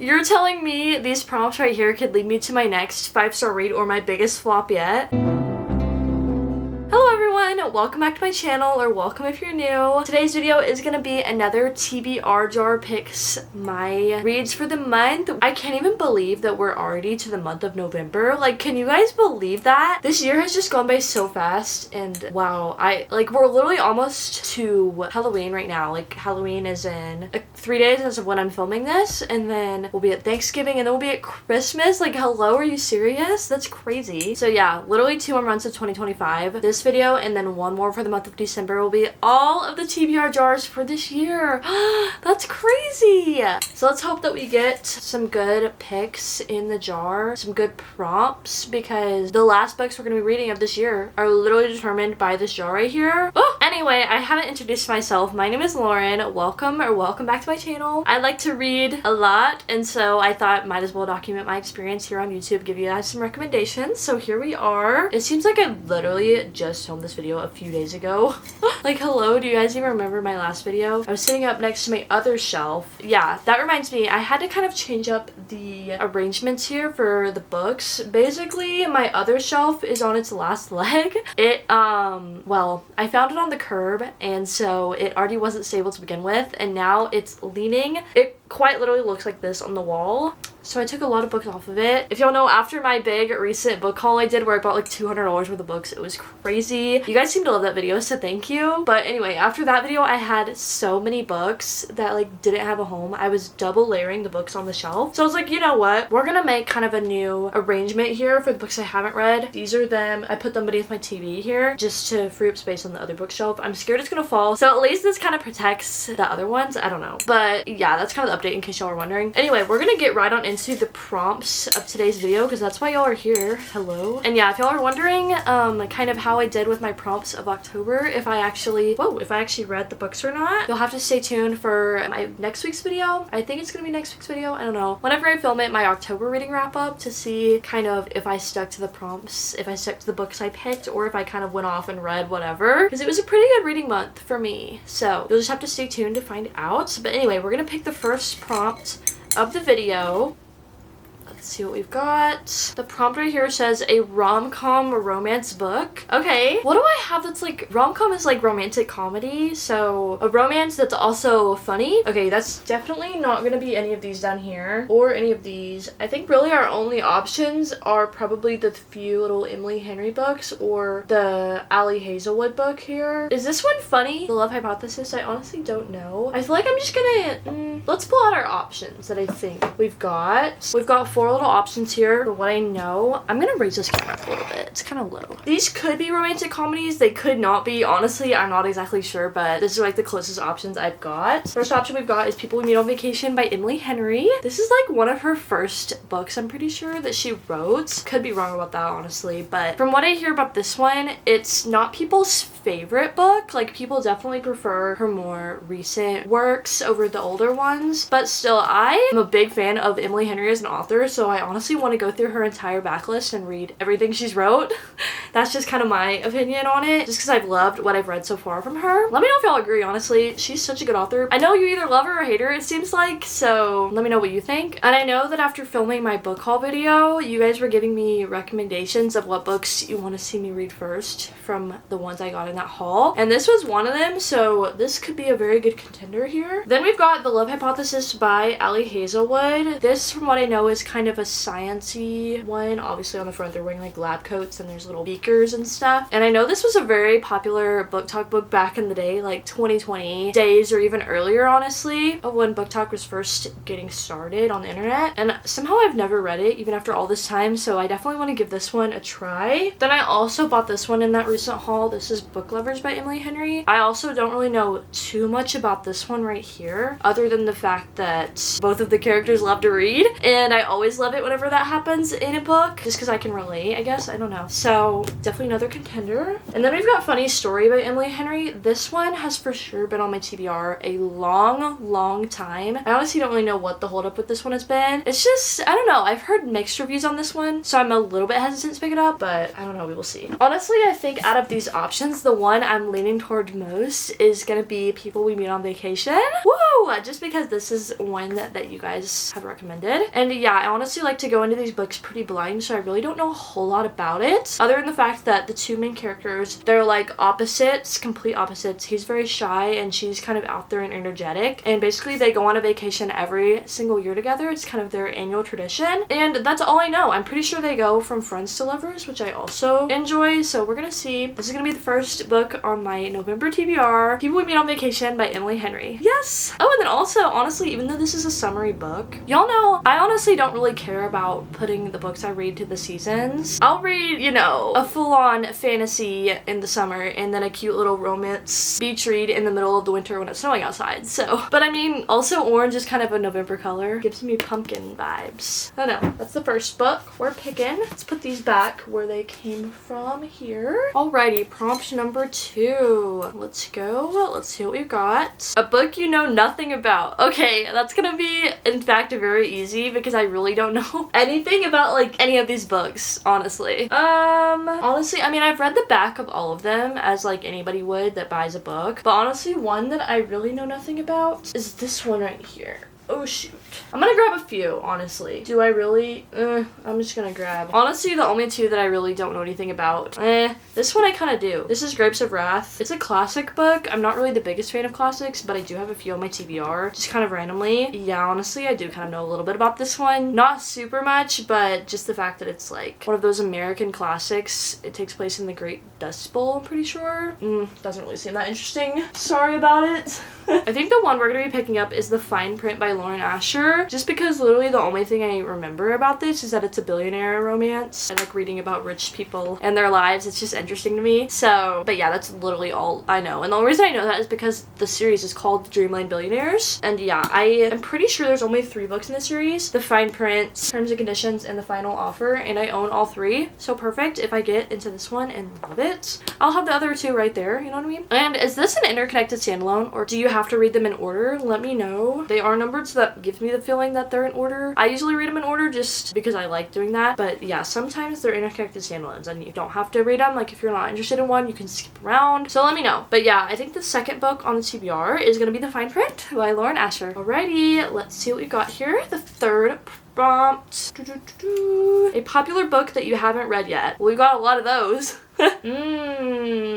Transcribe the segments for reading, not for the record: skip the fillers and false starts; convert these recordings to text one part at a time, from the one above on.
You're telling me these prompts right here could lead me to my next 5-star read or my biggest flop yet? Hello everyone, welcome back to my channel, or welcome if you're new. Today's video is gonna be another TBR jar picks my reads for the month. I can't even believe that we're already to the month of November. Like, can you guys believe that? This year has just gone by so fast, and wow, we're literally almost to Halloween right now. Like, Halloween is in 3 days as of when I'm filming this, and then we'll be at Thanksgiving, and then we'll be at Christmas. Like, hello, are you serious? That's crazy. So yeah, literally 2 more months of 2025. This video and then one more for the month of December will be all of the TBR jars for this year. That's crazy. So let's hope that we get some good picks in the jar, some good prompts, because the last books we're going to be reading of this year are literally determined by this jar right here. Oh, anyway, I haven't introduced myself. My name is Lauren. Welcome back to my channel. I like to read a lot, and so I thought might as well document my experience here on YouTube, give you guys some recommendations. So here we are. It seems like I literally just filmed this video a few days ago. Like, hello, do you guys even remember my last video? I was sitting up next to my other shelf. Yeah, that reminds me, I had to kind of change up the arrangements here for the books. Basically, my other shelf is on its last leg. Well, I found it on the curb, and so it already wasn't stable to begin with, and now it's leaning. It quite literally looks like this on the wall. So I took a lot of books off of it. If y'all know, after my big recent book haul I did where I bought like $200 worth of books, it was crazy. You guys seem to love that video, so thank you. But anyway, after that video, I had so many books that like didn't have a home. I was double layering the books on the shelf. So I was like, you know what? We're gonna make kind of a new arrangement here for the books I haven't read. These are them. I put them beneath my TV here just to free up space on the other bookshelf. I'm scared it's gonna fall. So at least this kind of protects the other ones. I don't know. But yeah, that's kind of the update in case y'all are wondering. Anyway, we're gonna get right on into the prompts of today's video because that's why y'all are here. Hello. And yeah, if y'all are wondering kind of how I did with my prompts of October, if I actually read the books or not, you'll have to stay tuned for my next week's video. I think it's gonna be next week's video. I don't know. Whenever I film it, my October reading wrap up, to see kind of if I stuck to the prompts, if I stuck to the books I picked, or if I kind of went off and read whatever, because it was a pretty good reading month for me. So you'll just have to stay tuned to find out. But anyway, we're gonna pick the first prompt of the video. Let's see what we've got. The prompt right here says a rom-com romance book. Okay, what do I have that's like, rom-com is like romantic comedy, so a romance that's also funny. Okay, that's definitely not gonna be any of these down here or any of these. I think really our only options are probably the few little Emily Henry books or the Ali Hazelwood book here. Is this one funny? The Love Hypothesis? I honestly don't know. I feel like I'm just gonna let's pull out our options that I think we've got. We've got 4 little options here for what I know. I'm gonna raise this camera up a little bit. It's kind of low. These could be romantic comedies. They could not be. Honestly, I'm not exactly sure, but this is like the closest options I've got. First option we've got is People We Meet on Vacation by Emily Henry. This is like one of her first books, I'm pretty sure, that she wrote. Could be wrong about that, honestly, but from what I hear about this one, it's not people's favorite book. Like, people definitely prefer her more recent works over the older ones, but still, I am a big fan of Emily Henry as an author, so I honestly want to go through her entire backlist and read everything she's wrote. That's just kind of my opinion on it, just because I've loved what I've read so far from her. Let me know if y'all agree, honestly. She's such a good author. I know you either love her or hate her, it seems like, so let me know what you think. And I know that after filming my book haul video, you guys were giving me recommendations of what books you want to see me read first from the ones I got in that haul, and this was one of them, so this could be a very good contender here. Then we've got The Love Hypothesis by Ali Hazelwood. This, from what I know, is kind of a science-y one. Obviously on the front they're wearing like lab coats and there's little beakers and stuff, and I know this was a very popular BookTok book back in the day, like 2020 days or even earlier, honestly, when BookTok was first getting started on the internet, and somehow I've never read it even after all this time, so I definitely want to give this one a try. Then I also bought this one in that recent haul. This is Book Lovers by Emily Henry. I also don't really know too much about this one right here, other than the fact that both of the characters love to read, and I always always love it whenever that happens in a book, just because I can relate, I guess. I don't know. So definitely another contender. And then we've got Funny Story by Emily Henry. This one has for sure been on my TBR a long time. I honestly don't really know what the holdup with this one has been. It's just, I don't know. I've heard mixed reviews on this one, so I'm a little bit hesitant to pick it up, but I don't know. We will see. Honestly, I think out of these options, the one I'm leaning toward most is gonna be People We Meet on Vacation. Woo! Just because this is one that you guys have recommended. And yeah, I honestly like to go into these books pretty blind, so I really don't know a whole lot about it, other than the fact that the two main characters, they're like opposites, complete opposites. He's very shy and she's kind of out there and energetic, and basically they go on a vacation every single year together. It's kind of their annual tradition, and that's all I know. I'm pretty sure they go from friends to lovers, which I also enjoy, so we're gonna see. This is gonna be the first book on my November TBR, People We Meet on Vacation by Emily Henry. Yes! Oh, and then also, honestly, even though this is a summary book, y'all know I honestly don't really care about putting the books I read to the seasons. I'll read, you know, a full-on fantasy in the summer and then a cute little romance beach read in the middle of the winter when it's snowing outside. So, but I mean, also orange is kind of a November color. Gives me pumpkin vibes. I don't know. That's the first book we're picking. Let's put these back where they came from here. Alrighty, prompt number 2. Let's go. Let's see what we've got. A book you know nothing about. Okay, that's gonna be, in fact, very easy because I really don't know anything about like any of these books, honestly. Honestly, I mean, I've read the back of all of them as like anybody would that buys a book, but honestly, one that I really know nothing about is this one right here. Oh shoot. I'm gonna grab a few, honestly. Do I really? I'm just gonna grab. Honestly, the only two that I really don't know anything about. This one I kind of do. This is Grapes of Wrath. It's a classic book. I'm not really the biggest fan of classics, but I do have a few on my TBR, just kind of randomly. Yeah, honestly, I do kind of know a little bit about this one. Not super much, but just the fact that it's like one of those American classics. It takes place in the Great Dust Bowl, I'm pretty sure. Doesn't really seem that interesting. Sorry about it. I think the one we're gonna be picking up is The Fine Print by Lauren Asher, just because literally the only thing I remember about this is that it's a billionaire romance. I like reading about rich people and their lives. It's just interesting to me. So, but yeah, that's literally all I know. And the only reason I know that is because the series is called Dreamland Billionaires. And yeah, I am pretty sure there's only 3 books in the series. The Fine Print, Terms and Conditions, and The Final Offer, and I own all 3. So perfect if I get into this one and love it. I'll have the other 2 right there, you know what I mean? And is this an interconnected standalone, or do you have to read them in order? Let me know. They are numbered, so that gives me the feeling that they're in order. I usually read them in order just because I like doing that, but yeah, sometimes they're interconnected standalones and you don't have to read them. Like if you're not interested in one, you can skip around. So let me know. But yeah, I think the second book on the TBR is gonna be The Fine Print by Lauren Asher. Alrighty, let's see what we got here. The third prompt. A popular book that you haven't read yet. Well, we got a lot of those.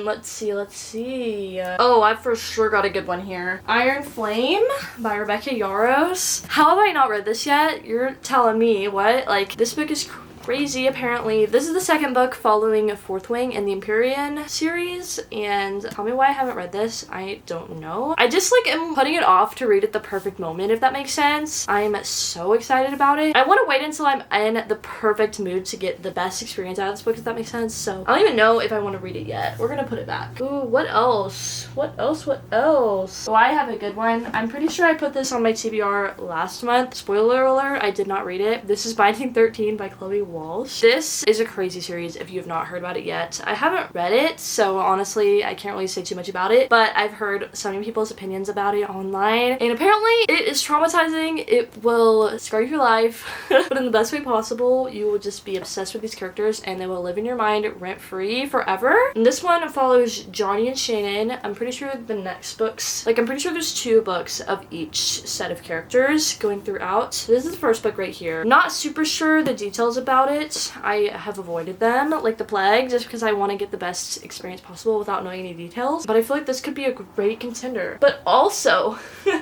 Let's see. Oh, I've for sure got a good one here. Iron Flame by Rebecca Yarros. How have I not read this yet? You're telling me what? Like, this book is crazy, apparently. This is the second book following Fourth Wing in the Empyrean series, and tell me why I haven't read this. I don't know. I just like am putting it off to read at the perfect moment, if that makes sense. I'm so excited about it. I want to wait until I'm in the perfect mood to get the best experience out of this book, if that makes sense. So I don't even know if I want to read it yet. We're gonna put it back. Ooh, what else? What else? Oh, I have a good one. I'm pretty sure I put this on my TBR last month. Spoiler alert, I did not read it. This is Binding 13 by Chloe Walsh. This is a crazy series if you have not heard about it yet. I haven't read it, so honestly I can't really say too much about it, but I've heard so many people's opinions about it online, and apparently it is traumatizing. It will scar you for life, but in the best way possible. You will just be obsessed with these characters and they will live in your mind rent-free forever. And this one follows Johnny and Shannon. I'm pretty sure the next books, like I'm pretty sure there's 2 books of each set of characters going throughout. This is the first book right here. Not super sure the details about it. I have avoided them like the plague just because I want to get the best experience possible without knowing any details, but I feel like this could be a great contender. But also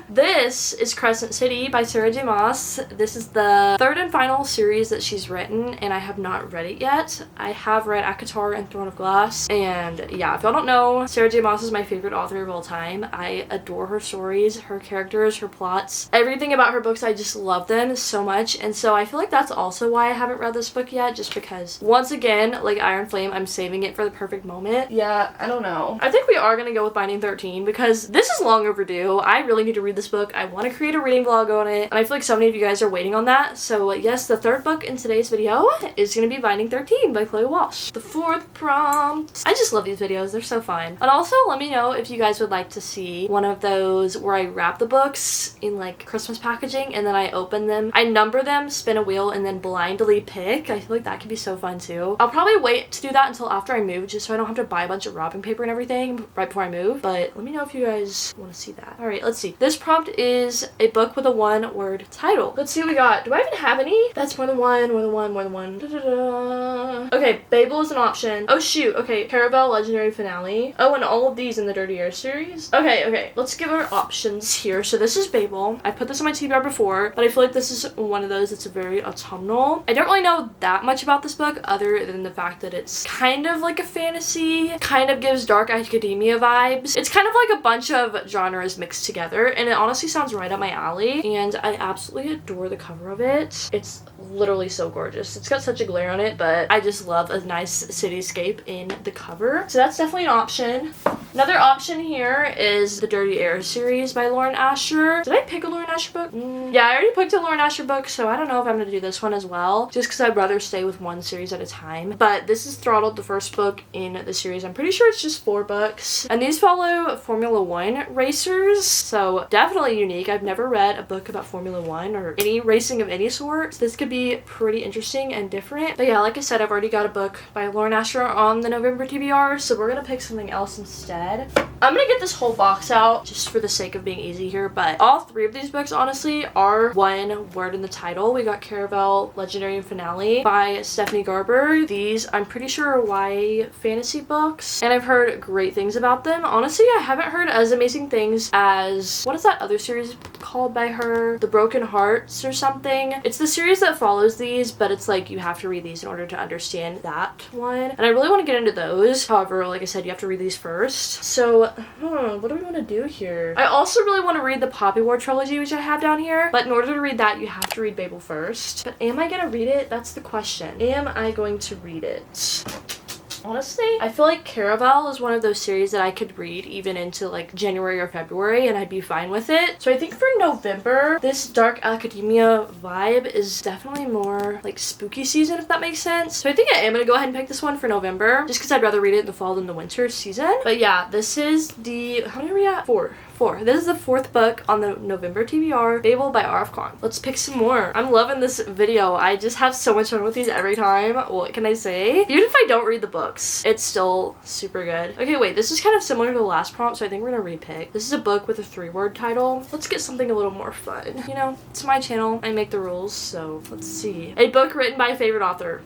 this is Crescent City by Sarah J Maas. This is the 3rd and final series that she's written, and I have not read it yet. I have read ACOTAR and Throne of Glass, and yeah, if y'all don't know, Sarah J Maas is my favorite author of all time. I adore her stories, her characters, her plots, everything about her books. I just love them so much, and so I feel like that's also why I haven't read this this book yet, just because once again, like Iron Flame, I'm saving it for the perfect moment. Yeah, I don't know. I think we are gonna go with Binding 13 because this is long overdue. I really need to read this book. I want to create a reading vlog on it, and I feel like so many of you guys are waiting on that. So yes, the third book in today's video is gonna be Binding 13 by Chloe Walsh. The fourth prompt. I just love these videos. They're so fun. And also let me know if you guys would like to see one of those where I wrap the books in like Christmas packaging and then I open them, I number them, spin a wheel, and then blindly pick. I feel like that could be so fun too. I'll probably wait to do that until after I move, just so I don't have to buy a bunch of wrapping paper and everything right before I move. But let me know if you guys want to see that. All right, let's see. This prompt is a book with a one-word title. Let's see what we got. Do I even have any? That's more than one, more than one, more than one. Da-da-da. Okay, Babel is an option. Oh shoot. Okay, Caravel Legendary Finale. Oh, and all of these in the Dirty Air series. Okay, let's give our options here. So this is Babel. I put this on my TBR before, but I feel like this is one of those that's very autumnal. I don't really know that much about this book other than the fact that it's kind of like a fantasy, kind of gives dark academia vibes. It's kind of like a bunch of genres mixed together, and it honestly sounds right up my alley, and I absolutely adore the cover of it. It's literally so gorgeous. It's got such a glare on it, but I just love a nice cityscape in the cover. So that's definitely an option. Another option here is the Dirty Air series by Lauren Asher. Did I pick a Lauren Asher book? Yeah, I already picked a Lauren Asher book, so I don't know if I'm gonna do this one as well, just because I'd rather stay with one series at a time. But this is Throttled, the first book in the series. I'm pretty sure it's just 4 books. And these follow Formula One racers, so definitely unique. I've never read a book about Formula One or any racing of any sort. So this could be pretty interesting and different. But yeah, like I said, I've already got a book by Lauren Asher on the November TBR, so we're gonna pick something else instead. I'm gonna get this whole box out just for the sake of being easy here, but all 3 of these books honestly are one word in the title. We got Caravel Legendary Finale by Stephanie Garber. These I'm pretty sure are YA fantasy books, and I've heard great things about them. Honestly, I haven't heard as amazing things as, what is that other series called by her? The Broken Hearts or something. It's the series that follows these, but it's like you have to read these in order to understand that one, and I really want to get into those. However, like I said, you have to read these first. So what do we want to do here? I also really want to read the Poppy War trilogy, which I have down here, but in order to read that you have to read Babel first. But am I gonna read it? That's the question. Am I going to read it? Honestly, I feel like Caravel is one of those series that I could read even into like January or February and I'd be fine with it. So I think for November, this dark academia vibe is definitely more like spooky season, if that makes sense. So I think I am gonna go ahead and pick this one for November, just because I'd rather read it in the fall than the winter season. But yeah, this is the, how many are we at? 4. This is the 4th book on the November TBR, Babel by R.F. Kuang. Let's pick some more. I'm loving this video. I just have so much fun with these every time. What can I say? Even if I don't read the books, it's still super good. Okay, wait, this is kind of similar to the last prompt, so I think we're gonna repick. This is a book with a 3-word title. Let's get something a little more fun. You know, it's my channel. I make the rules, so let's see. A book written by a favorite author.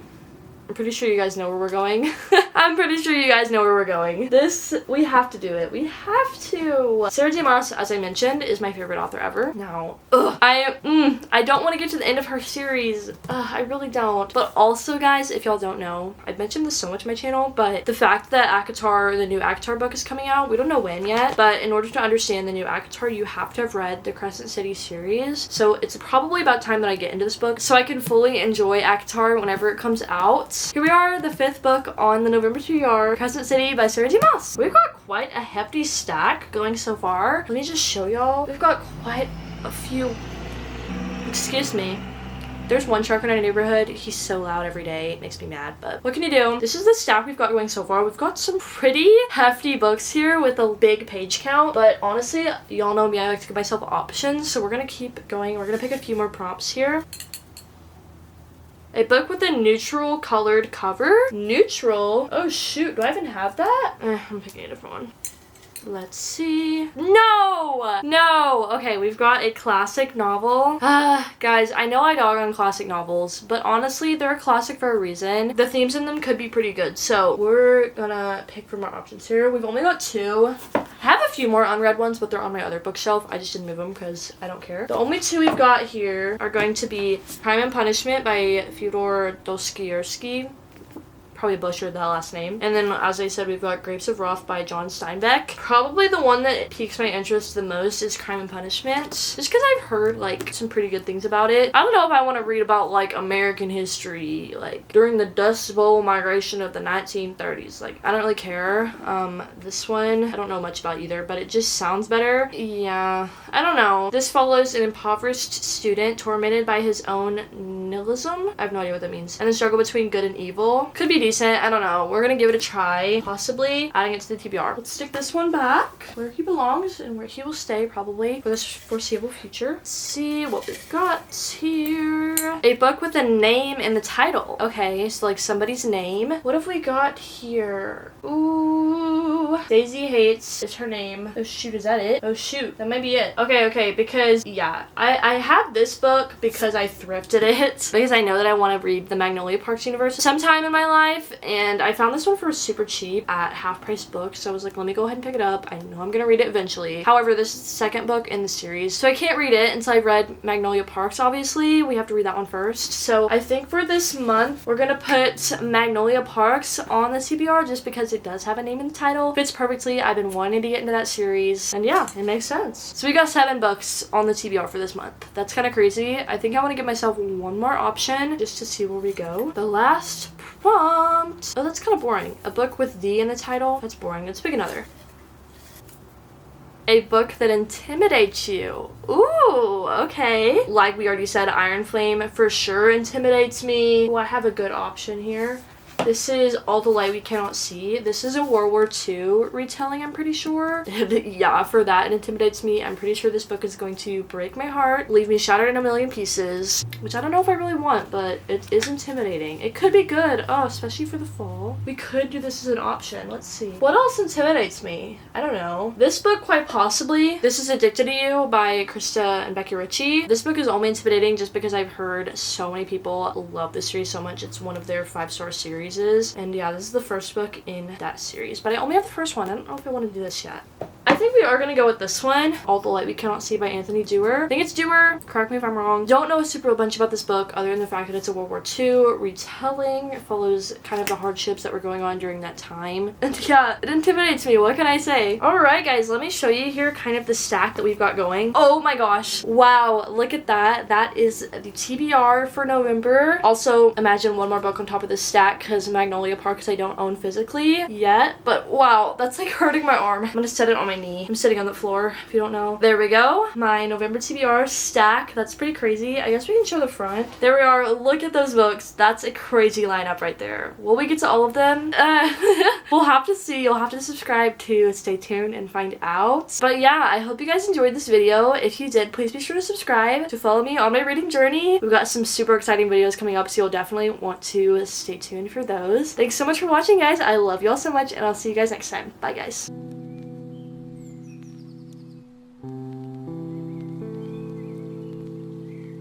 I'm pretty sure you guys know where we're going. I'm pretty sure you guys know where we're going. This, we have to do it. We have to. Sarah J. Maas, as I mentioned, is my favorite author ever. Now, I don't want to get to the end of her series. I really don't. But also, guys, if y'all don't know, I've mentioned this so much on my channel, but the fact that ACOTAR, the new ACOTAR book is coming out, we don't know when yet, but in order to understand the new ACOTAR, you have to have read the Crescent City series. So it's probably about time that I get into this book so I can fully enjoy ACOTAR whenever it comes out. Here we are, the 5th book on the November TBR, Crescent City by Sarah J. Maas. We've got quite a hefty stack going so far. Let me just show y'all. We've got quite a few. Excuse me. There's one shark in our neighborhood. He's so loud every day. It makes me mad, but what can you do? This is the stack we've got going so far. We've got some pretty hefty books here with a big page count, but honestly, y'all know me. I like to give myself options, so we're gonna keep going. We're gonna pick a few more prompts here. A book with a neutral colored cover. Neutral? Oh shoot, do I even have that? I'm picking a different one. Let's see. No! Okay, we've got a classic novel. Guys, I know I dog on classic novels, but honestly, they're a classic for a reason. The themes in them could be pretty good, so we're gonna pick from our options here. We've only got 2. I have a few more unread ones, but they're on my other bookshelf. I just didn't move them because I don't care. The only 2 we've got here are going to be Crime and Punishment by Fyodor Dostoevsky. probably butchered that last name. And then, as I said, we've got Grapes of Wrath by John Steinbeck. Probably the one that piques my interest the most is Crime and Punishment, just because I've heard like some pretty good things about it. I don't know if I want to read about like American history, like during the Dust Bowl migration of the 1930s. Like, I don't really care. This one, I don't know much about either, but it just sounds better. Yeah, I don't know. This follows an impoverished student tormented by his own nihilism. I have no idea what that means. And the struggle between good and evil. Could be decent. I don't know. We're gonna give it a try. Possibly adding it to the TBR. Let's stick this one back where he belongs and where he will stay probably for this foreseeable future. Let's see what we've got here. A book with a name in the title. Okay, so like somebody's name. What have we got here? Ooh. Daisy Hates is her name. Oh shoot, is that it? Oh shoot, that might be it. Okay, because yeah, I have this book because I thrifted it because I know that I want to read the Magnolia Parks universe sometime in my life, and I found this one for super cheap at half price books, so I was like, let me go ahead and pick it up. I know I'm gonna read it eventually. However, this is the second book in the series, so I can't read it until I've read Magnolia Parks. Obviously, we have to read that one first. So I think for this month we're gonna put Magnolia Parks on the TBR just because it does have a name in the title. Fits perfectly. I've been wanting to get into that series, and yeah, it makes sense. So we got 7 books on the TBR for this month. That's kind of crazy. I think I want to give myself one more option just to see where we go. The last prompt. Oh, that's kind of boring. A book with "the" in the title. That's boring. Let's pick another. A book that intimidates you. Ooh, okay. Like we already said, Iron Flame for sure intimidates me. Oh, I have a good option here. This is All the Light We Cannot See. This is a World War II retelling, I'm pretty sure. Yeah, for that, it intimidates me. I'm pretty sure this book is going to break my heart, leave me shattered in a million pieces, which I don't know if I really want, but it is intimidating. It could be good. Oh, especially for the fall. We could do this as an option. Let's see. What else intimidates me? I don't know. This book, quite possibly. This is Addicted to You by Krista and Becky Ritchie. This book is only intimidating just because I've heard so many people love this series so much. It's one of their 5-star series. And yeah, this is the first book in that series, but I only have the first one. I don't know if I want to do this yet. I think we are going to go with this one, All the Light We Cannot See by Anthony Dewar. I think it's Dewar. Correct me if I'm wrong. Don't know a super bunch about this book other than the fact that it's a World War II retelling. It follows kind of the hardships that were going on during that time. And yeah, it intimidates me. What can I say? Alright guys, let me show you here kind of the stack that we've got going. Oh my gosh. Wow, look at that. That is the TBR for November. Also, imagine one more book on top of this stack because Magnolia Parks I don't own physically yet. But wow, that's like hurting my arm. I'm going to set it on my knee. I'm sitting on the floor, if you don't know. There we go. My November TBR stack. That's pretty crazy. I guess we can show the front. There we are. Look at those books. That's a crazy lineup right there. Will we get to all of them? We'll have to see. You'll have to subscribe to stay tuned and find out. But yeah, I hope you guys enjoyed this video. If you did, please be sure to subscribe to follow me on my reading journey. We've got some super exciting videos coming up, so you'll definitely want to stay tuned for those. Thanks so much for watching, guys. I love you all so much, and I'll see you guys next time. Bye, guys.